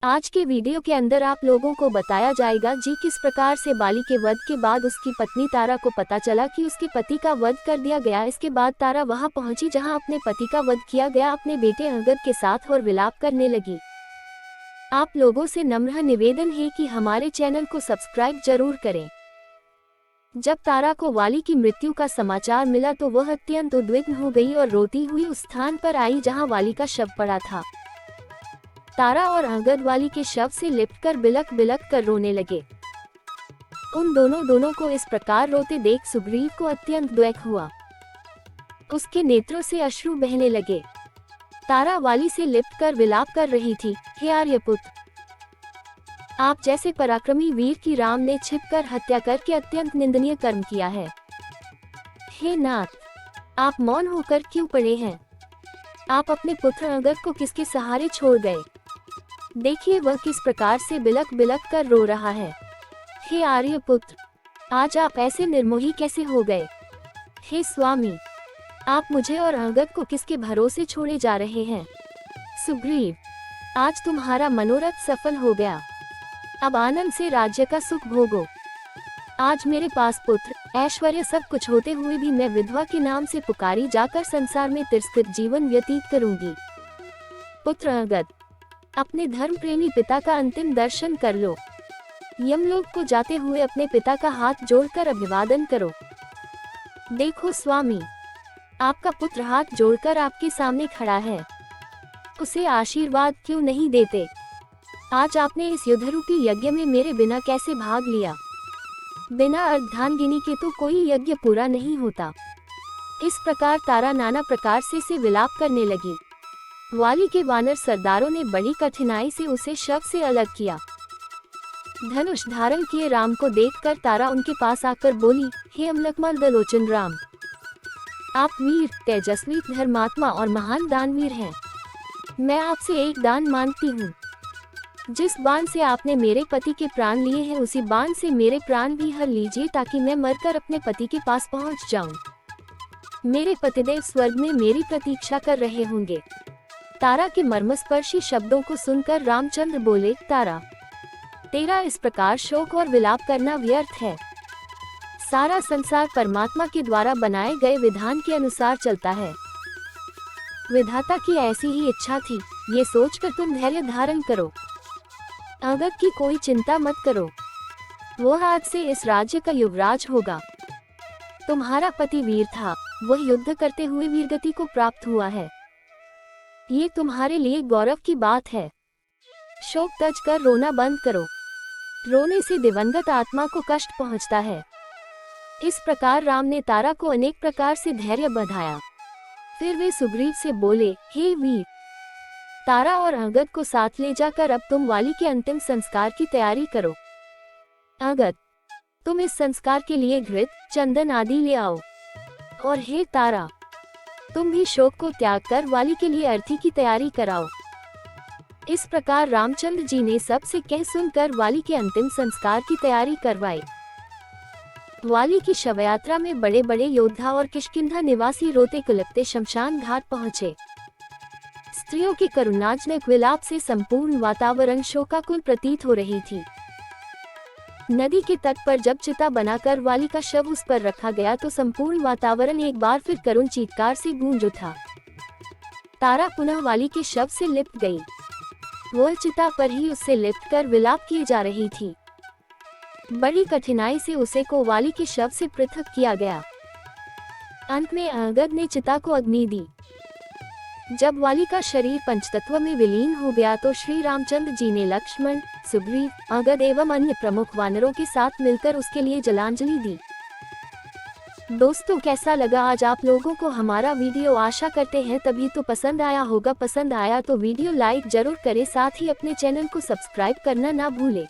आज के वीडियो के अंदर आप लोगों को बताया जाएगा जी किस प्रकार से बाली के वध के बाद उसकी पत्नी तारा को पता चला कि उसके पति का वध कर दिया गया। इसके बाद तारा वहां पहुंची जहां अपने पति का वध किया गया, अपने बेटे अंगद के साथ और विलाप करने लगी। आप लोगों से नम्र निवेदन है कि हमारे चैनल को सब्सक्राइब जरूर करें। जब तारा को वाली की मृत्यु का समाचार मिला तो वह अत्यंत उद्विग्न हो गई और रोती हुई उस स्थान पर आई जहाँ वाली का शव पड़ा था। तारा और अंगद वाली के शव से लिपटकर बिलक बिलक कर रोने लगे। उन दोनों को इस प्रकार रोते देख सुग्रीव को अत्यंत दुख हुआ। उसके नेत्रों से अश्रु बहने लगे। तारा वाली से लिपटकर विलाप कर रही थी, हे आर्यपुत्र, आप जैसे पराक्रमी वीर की राम ने छिपकर हत्या करके अत्यंत निंदनीय कर्म किया है। हे नाथ, आप मौन होकर क्यों पड़े हैं? आप अपने पुत्र अंगद को किसके सहारे छोड़ गए? देखिए वह किस प्रकार से बिलक बिलक कर रो रहा है। हे आर्यपुत्र, आज आप ऐसे निर्मोही कैसे हो गए? हे स्वामी, आप मुझे और अंगद को किसके भरोसे छोड़े जा रहे हैं? सुग्रीव, आज तुम्हारा मनोरथ सफल हो गया। अब आनंद से राज्य का सुख भोगो। आज मेरे पास पुत्र, ऐश्वर्य सब कुछ होते हुए भी मैं विधवा के नाम से पुकारी जाकर संसार में तिरस्कृत जीवन व्यतीत करूंगी। पुत्र अंगद, अपने धर्म प्रेमी पिता का अंतिम दर्शन कर लो। यमलोक को जाते हुए अपने पिता का हाथ जोड़कर अभिवादन करो। देखो स्वामी, आपका पुत्र हाथ जोड़कर आपके सामने खड़ा है, उसे आशीर्वाद क्यों नहीं देते? आज आपने इस युद्धरूपी यज्ञ में मेरे बिना कैसे भाग लिया? बिना अर्धांगिनी के तो कोई यज्ञ पूरा नहीं होता। इस प्रकार तारा नाना प्रकार से विलाप करने लगी। वाली के वानर सरदारों ने बड़ी कठिनाई से उसे शव से अलग किया। धनुष धारण किए राम को देखकर तारा उनके पास आकर बोली, हे अमलकमल दलोचन राम, आप वीर, तेजस्वी, धर्मात्मा और महान दानवीर हैं। मैं आपसे एक दान मांगती हूँ। जिस बाण से आपने मेरे पति के प्राण लिए हैं उसी बाण से मेरे प्राण भी हर लीजिए, ताकि मैं मरकर अपने पति के पास पहुँच जाऊँ। मेरे पतिदेव स्वर्ग में मेरी प्रतीक्षा कर रहे होंगे। तारा के मर्मस्पर्शी शब्दों को सुनकर रामचंद्र बोले, तारा, तेरा इस प्रकार शोक और विलाप करना व्यर्थ है। सारा संसार परमात्मा के द्वारा बनाए गए विधान के अनुसार चलता है। विधाता की ऐसी ही इच्छा थी, ये सोचकर तुम धैर्य धारण करो। अंगद की कोई चिंता मत करो, वह आज से इस राज्य का युवराज होगा। तुम्हारा पति वीर था, वह युद्ध करते हुए वीरगति को प्राप्त हुआ है। ये तुम्हारे लिए गौरव की बात है। शोक तज कर रोना बंद करो। रोने से दिवंगत आत्मा को कष्ट पहुंचता है। इस प्रकार राम ने तारा को अनेक प्रकार से धैर्य बंधाया। फिर वे सुग्रीव से बोले, हे वीर, तारा और अंगद को साथ ले जाकर अब तुम वाली के अंतिम संस्कार की तैयारी करो। अंगद, तुम इस संस्कार के लिए घृत, चंदन आदि ले आओ। और हे तारा, तुम भी शोक को त्याग कर वाली के लिए अर्थी की तैयारी कराओ। इस प्रकार रामचंद्र जी ने सबसे कह सुनकर वाली के अंतिम संस्कार की तैयारी करवाई। वाली की शवयात्रा में बड़े बड़े योद्धा और किष्किंधा निवासी रोते कुलपते शमशान घाट पहुँचे। स्त्रियों के करुणाजनक विलाप से संपूर्ण वातावरण शोकाकुल प्रतीत हो रही थी। नदी के तट पर जब चिता बनाकर वाली का शव उस पर रखा गया तो संपूर्ण वातावरण एक बार फिर करुण चीत्कार से गूंज उठा। तारा पुनः वाली के शव से लिपट गई। वह चिता पर ही उससे लिपटकर विलाप किए जा रही थी। बड़ी कठिनाई से उसे को वाली के शव से पृथक किया गया। अंत में अंगद ने चिता को अग्नि दी। जब वाली का शरीर पंचतत्व में विलीन हो गया तो श्री रामचंद्र जी ने लक्ष्मण, सुग्रीव, अंगद एवं अन्य प्रमुख वानरों के साथ मिलकर उसके लिए जलांजलि दी। दोस्तों, कैसा लगा आज आप लोगों को हमारा वीडियो? आशा करते हैं तभी तो पसंद आया होगा। पसंद आया तो वीडियो लाइक जरूर करें, साथ ही अपने चैनल को सब्सक्राइब करना ना भूलें।